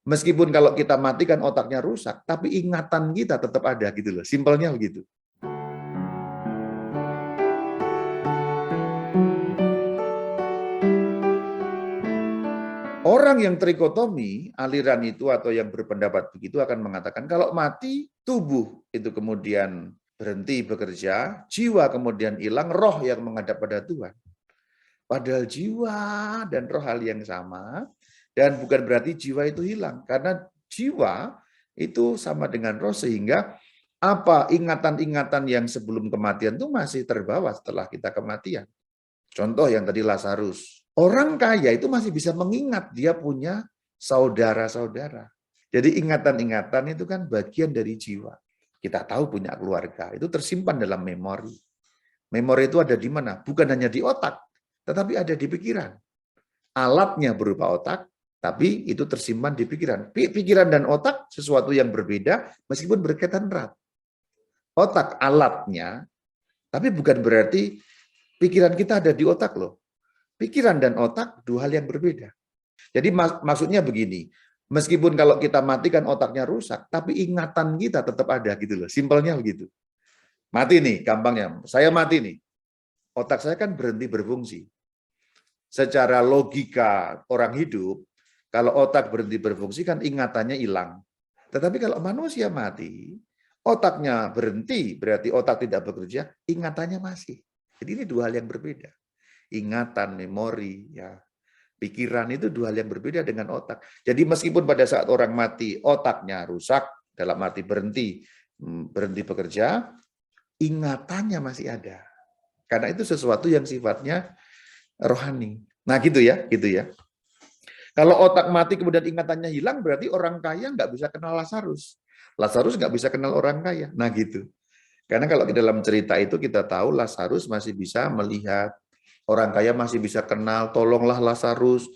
Meskipun kalau kita matikan otaknya rusak, tapi ingatan kita tetap ada gitu loh. Simpelnya begitu. Orang yang trikotomi, aliran itu atau yang berpendapat begitu akan mengatakan kalau mati, tubuh itu kemudian berhenti bekerja, jiwa kemudian hilang, roh yang menghadap pada Tuhan. Padahal jiwa dan roh hal yang sama, dan bukan berarti jiwa itu hilang. Karena jiwa itu sama dengan roh, sehingga apa ingatan-ingatan yang sebelum kematian itu masih terbawa setelah kita kematian. Contoh yang tadi Lazarus. Orang kaya itu masih bisa mengingat dia punya saudara-saudara. Jadi ingatan-ingatan itu kan bagian dari jiwa. Kita tahu punya keluarga, itu tersimpan dalam memori. Memori itu ada di mana? Bukan hanya di otak, tetapi ada di pikiran. Alatnya berupa otak, tapi itu tersimpan di pikiran. Pikiran dan otak sesuatu yang berbeda meskipun berkaitan erat. Otak alatnya, tapi bukan berarti pikiran kita ada di otak loh. Pikiran dan otak dua hal yang berbeda. Jadi maksudnya begini, meskipun kalau kita matikan otaknya rusak, tapi ingatan kita tetap ada gitu loh. Simpelnya begitu. Mati nih, gampangnya. Saya mati nih. Otak saya kan berhenti berfungsi. Secara logika orang hidup, kalau otak berhenti berfungsi kan ingatannya hilang. Tetapi kalau manusia mati, otaknya berhenti, berarti otak tidak bekerja, ingatannya masih. Jadi ini dua hal yang berbeda. Ingatan, memori, ya, pikiran itu dua hal yang berbeda dengan otak. Jadi meskipun pada saat orang mati otaknya rusak, dalam arti berhenti bekerja, ingatannya masih ada. Karena itu sesuatu yang sifatnya rohani. Nah gitu ya, gitu ya. Kalau otak mati kemudian ingatannya hilang, berarti orang kaya nggak bisa kenal Lazarus. Lazarus nggak bisa kenal orang kaya. Nah gitu. Karena kalau di dalam cerita itu kita tahu Lazarus masih bisa melihat, orang kaya masih bisa kenal, tolonglah Lazarus,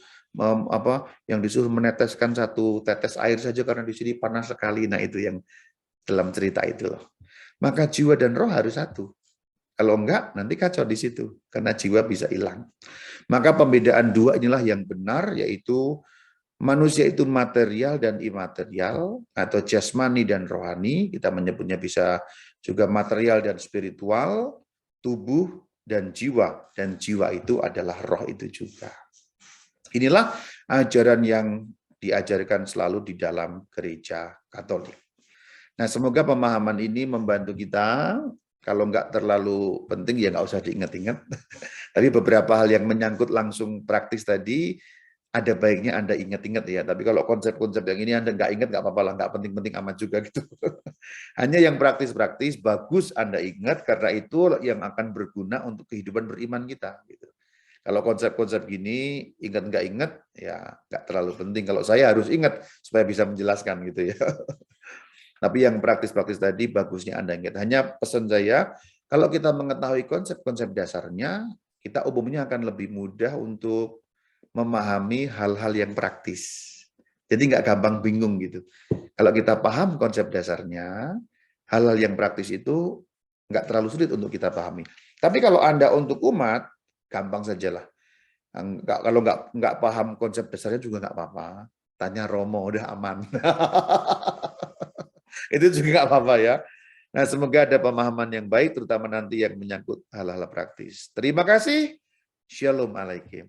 yang disuruh meneteskan satu tetes air saja karena di sini panas sekali. Nah itu yang dalam cerita itu loh. Maka jiwa dan roh harus satu. Kalau enggak, nanti kacau di situ karena jiwa bisa hilang. Maka pembedaan dua inilah yang benar, yaitu manusia itu material dan imaterial, atau jasmani dan rohani. Kita menyebutnya bisa juga material dan spiritual, tubuh dan jiwa itu adalah roh itu juga. Inilah ajaran yang diajarkan selalu di dalam gereja Katolik. Nah, semoga pemahaman ini membantu kita. Kalau nggak terlalu penting ya nggak usah diingat-ingat. Tapi beberapa hal yang menyangkut langsung praktis tadi, ada baiknya Anda ingat-ingat ya. Tapi kalau konsep-konsep yang ini Anda nggak ingat, nggak apa-apa lah, nggak penting-penting amat juga gitu. Hanya yang praktis-praktis, bagus Anda ingat, karena itu yang akan berguna untuk kehidupan beriman kita. Gitu. Kalau konsep-konsep gini, ingat nggak ingat, ya nggak terlalu penting. Kalau saya harus ingat, supaya bisa menjelaskan gitu ya. Tapi yang praktis-praktis tadi, bagusnya Anda ingat. Hanya pesan saya, kalau kita mengetahui konsep-konsep dasarnya, kita umumnya akan lebih mudah untuk memahami hal-hal yang praktis. Jadi nggak gampang bingung gitu. Kalau kita paham konsep dasarnya, hal-hal yang praktis itu nggak terlalu sulit untuk kita pahami. Tapi kalau Anda untuk umat, gampang sajalah. Kalau nggak paham konsep dasarnya juga nggak apa-apa. Tanya Romo, udah aman. Itu juga nggak apa-apa ya. Nah, semoga ada pemahaman yang baik, terutama nanti yang menyangkut hal-hal praktis. Terima kasih. Shalom alaikum.